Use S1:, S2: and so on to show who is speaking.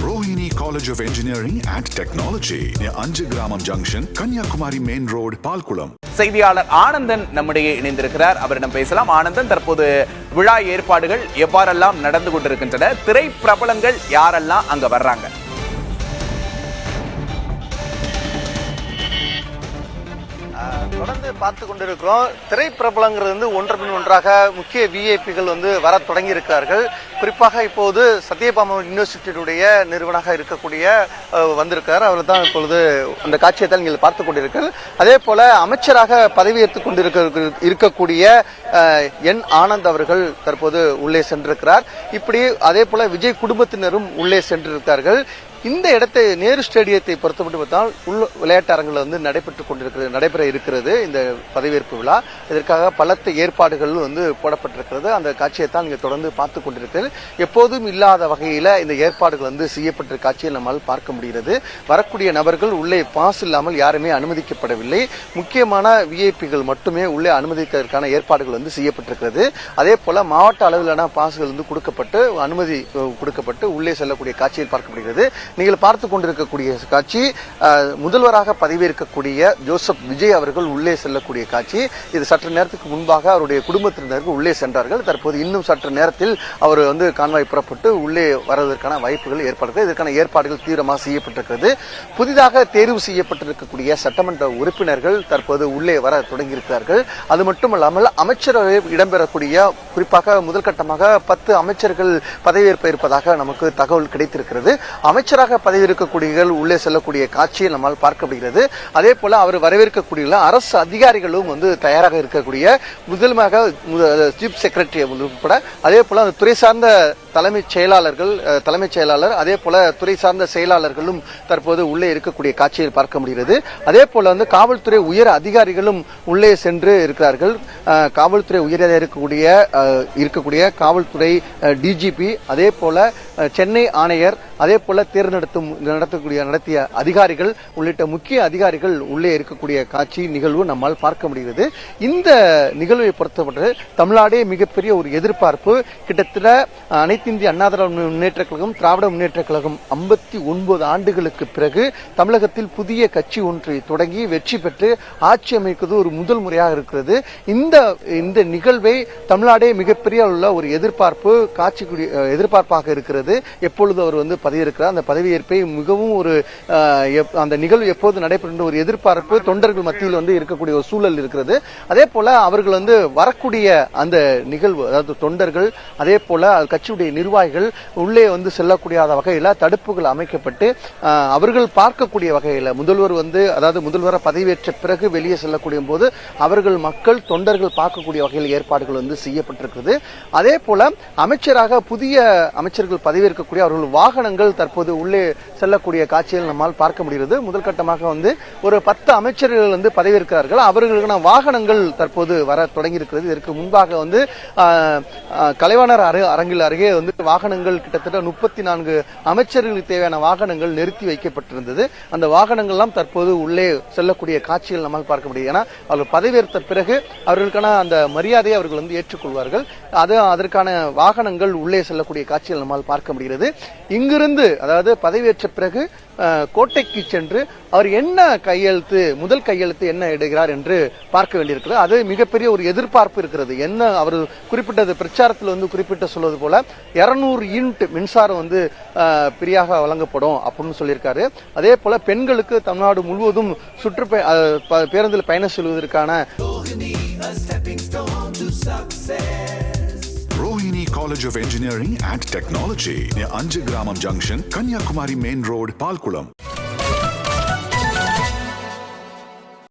S1: Rohini College of Engineering and Technology near Anjagramam Junction, Kanyakumari Main Road, Palkulam.
S2: செய்தியாளர் ஆனந்தன் நம்முடைய இணைந்திருக்கிறார். அவரிடம் பேசலாம். ஆனந்தன், தற்போது விழா ஏற்பாடுகள் எவ்வாறெல்லாம் நடந்து கொண்டிருக்கின்றன? திரை பிரபலங்கள் யாரெல்லாம் அங்க வர்றாங்க?
S3: தொடர்ந்து பார்த்து கொண்டிருக்கிறோம். திரைப்பிரபலங்கிறது ஒன்று பின் ஒன்றாக முக்கிய விஐபிகள் வர தொடங்கி இருக்கிறார்கள். குறிப்பாக இப்போது சத்யபாமா யூனிவர்சிட்டியுடைய நிறுவனமாக இருக்கக்கூடிய வந்திருக்கிறார். அவர் தான் இப்பொழுது அந்த காட்சியை தான் நீங்கள் பார்த்து கொண்டிருக்கிறார். அதே போல அமைச்சராக பதவியேற்றுக் இருக்கக்கூடிய என் ஆனந்த் அவர்கள் தற்போது உள்ளே சென்றிருக்கிறார். இப்படி அதே போல விஜய் குடும்பத்தினரும் உள்ளே சென்றிருக்கிறார்கள். இந்த இடத்தை நேரு ஸ்டேடியத்தை பொறுத்தப்பட்டு பார்த்தால் விளையாட்டு அரங்கில் நடைபெற இருக்கிறது இந்த பதவியேற்பு விழா. இதற்காக பலத்த ஏற்பாடுகள் போடப்பட்டிருக்கிறது. அந்த காட்சியை தான் இங்கே தொடர்ந்து பார்த்து கொண்டிருக்கிறது. எப்போதும் இல்லாத வகையில இந்த ஏற்பாடுகள் செய்யப்பட்ட காட்சியை நம்மால் பார்க்க முடிகிறது. வரக்கூடிய நபர்கள் உள்ளே பாஸ் இல்லாமல் யாருமே அனுமதிக்கப்படவில்லை. முக்கியமான விஐபிகள் மட்டுமே உள்ளே அனுமதிப்பதற்கான ஏற்பாடுகள் செய்யப்பட்டிருக்கிறது. அதே போல மாவட்ட அளவிலான பாஸ்கள் கொடுக்கப்பட்டு அனுமதி கொடுக்கப்பட்டு உள்ளே செல்லக்கூடிய காட்சியை பார்க்கப்படுகிறது. நீங்கள் பார்த்துக் கொண்டிருக்கக்கூடிய காட்சி முதல்வராக பதவியேற்கக்கூடிய ஜோசப் விஜய் அவர்கள் உள்ளே செல்லக்கூடிய காட்சி. இது சற்று நேரத்துக்கு முன்பாக அவருடைய குடும்பத்தினருக்கு உள்ளே சென்றார்கள். தற்போது இன்னும் சற்று நேரத்தில் அவர் கான்வாய் புறப்பட்டு உள்ளே வருவதற்கான வாய்ப்புகள் ஏற்படுகிறது. இதற்கான ஏற்பாடுகள் தீவிரமாக செய்யப்பட்டிருக்கிறது. புதிதாக தேர்வு செய்யப்பட்டிருக்கக்கூடிய சட்டமன்ற உறுப்பினர்கள் தற்போது உள்ளே வர தொடங்கியிருக்கிறார்கள். அது மட்டுமல்லாமல் அமைச்சரவை இடம்பெறக்கூடிய குறிப்பாக முதல் கட்டமாக 10 அமைச்சர்கள் பதவியேற்ப இருப்பதாக நமக்கு தகவல் கிடைத்திருக்கிறது. அமைச்சராக பதவியேற்கக்கூடிய உள்ளே செல்லக்கூடிய காட்சியை நம்மால் பார்க்க முடிகிறது. அதே போல அவர் வரவேற்கக்கூடிய அரசு அதிகாரிகளும் தயாராக இருக்கக்கூடிய முதல்மாக சீஃப் செக்ரட்டரி உட்பட அதே போல அந்த துறை சார்ந்த தலைமைச் செயலாளர் அதே போல துறை சார்ந்த செயலாளர்களும் தற்போது உள்ளே இருக்கக்கூடிய காட்சியை பார்க்க முடிகிறது. அதே போல காவல்துறை உயர் அதிகாரிகளும் உள்ளே சென்று இருக்கிறார்கள். காவல்துறை உயர் இருக்கக்கூடிய காவல்துறை டிஜிபி அதே போல சென்னை ஆணையர் அதே போல நடத்திய அதிகாரிகள் உள்ளிட்ட முக்கிய அதிகாரிகள் உள்ளே இருக்கக்கூடிய காட்சி நிகழ்வு நம்மால் பார்க்க முடிகிறது. இந்த நிகழ்வை பொறுத்தவரை தமிழ்நாடே மிகப்பெரிய ஒரு எதிர்பார்ப்பு. கிட்டத்தட்ட அனைத்து இந்திய அண்ணா திராவிட முன்னேற்ற கழகம் திராவிட முன்னேற்ற கழகம் 59 ஆண்டுகளுக்கு பிறகு தமிழகத்தில் புதிய கட்சி ஒன்றை தொடங்கி வெற்றி பெற்று ஆட்சி அமைப்பது ஒரு முதல் முறையாக இருக்கிறது. இந்த நிகழ்வை தமிழ்நாடே மிகப்பெரிய உள்ள ஒரு எதிர்பார்ப்பாக இருக்கிறது. எப்பொழுது அவர் பதவியேற்கிறார், அந்த பதவியேற்பை மிகவும் அந்த நிகழ்வு எப்போது நடைபெறுகின்ற ஒரு எதிர்பார்ப்பு தொண்டர்கள் மத்தியில் இருக்கக்கூடிய ஒரு சூழல் இருக்கிறது. அதே போல அவர்கள் வரக்கூடிய அந்த நிகழ்வு, அதாவது தொண்டர்கள் அதே போல கட்சியுடைய நிர்வாகிகள் உள்ளே செல்லக்கூடிய வகையில தடுப்புகள் அமைக்கப்பட்டு அவர்கள் பார்க்கக்கூடிய வகையில முதல்வர பதவியேற்ற பிறகு வெளியே செல்லக்கூடிய போது அவர்கள் மக்கள் தொண்டர்கள் பார்க்கக்கூடிய வகையில் ஏற்பாடுகள் செய்யப்பட்டிருக்கிறது. அதே போல அமைச்சராக புதிய அமைச்சர்கள் பதவியேற்கக்கூடிய அவர்கள் வாகனங்கள் தற்போது உள்ளே செல்லக்கூடிய காட்சியில் நம்மால் பார்க்க முடிகிறது. முதல் கட்டமாக ஒரு 10 அமைச்சர்கள் பதவியேற்கிறார்கள். அவர்களுக்கான வாகனங்கள் தற்போது வர தொடங்கி இருக்கிறது. இதற்கு முன்பாக கலைவாணர் அரங்கில் அருகே வாகனங்கள் கிட்டத்தட்ட 34 அமைச்சர்களுக்கு தேவையான வாகனங்கள் நிறுத்தி வைக்கப்பட்டிருந்தது. அந்த வாகனங்கள் எல்லாம் தற்போது உள்ளே செல்லக்கூடிய காட்சிகள் நம்மால் பார்க்க முடியும். ஏன்னா அவர்கள் பதவியேற்ற பிறகு அவர்களுக்கான அந்த மரியாதையை அவர்கள் ஏற்றுக்கொள்வார்கள். அதற்கான வாகனங்கள் உள்ளே செல்லக்கூடிய காட்சிகள் நம்மால் பார்க்க முடிகிறது. இங்கிருந்து அதாவது பதவியேற்ற பிறகு கோட்டைக்கு சென்று அவர் என்ன முதல் கையெழுத்து என்ன இடுகிறார் என்று பார்க்க வேண்டியிருக்கிறது. அது மிகப்பெரிய ஒரு எதிர்பார்ப்பு இருக்கிறது. என்ன அவர் குறிப்பிட்டது பிரச்சாரத்தில் குறிப்பிட்ட சொல்வது போல 200 யூனிட் மின்சாரம் பிரியாக வழங்கப்படும் அப்படின்னு சொல்லியிருக்காரு. அதே போல பெண்களுக்கு தமிழ்நாடு முழுவதும் பேருந்தில் பயணம் செல்வதற்கான
S1: Rohini College of Engineering and Technology near Anjagramam Junction, Kanyakumari Main Road, Palkulam.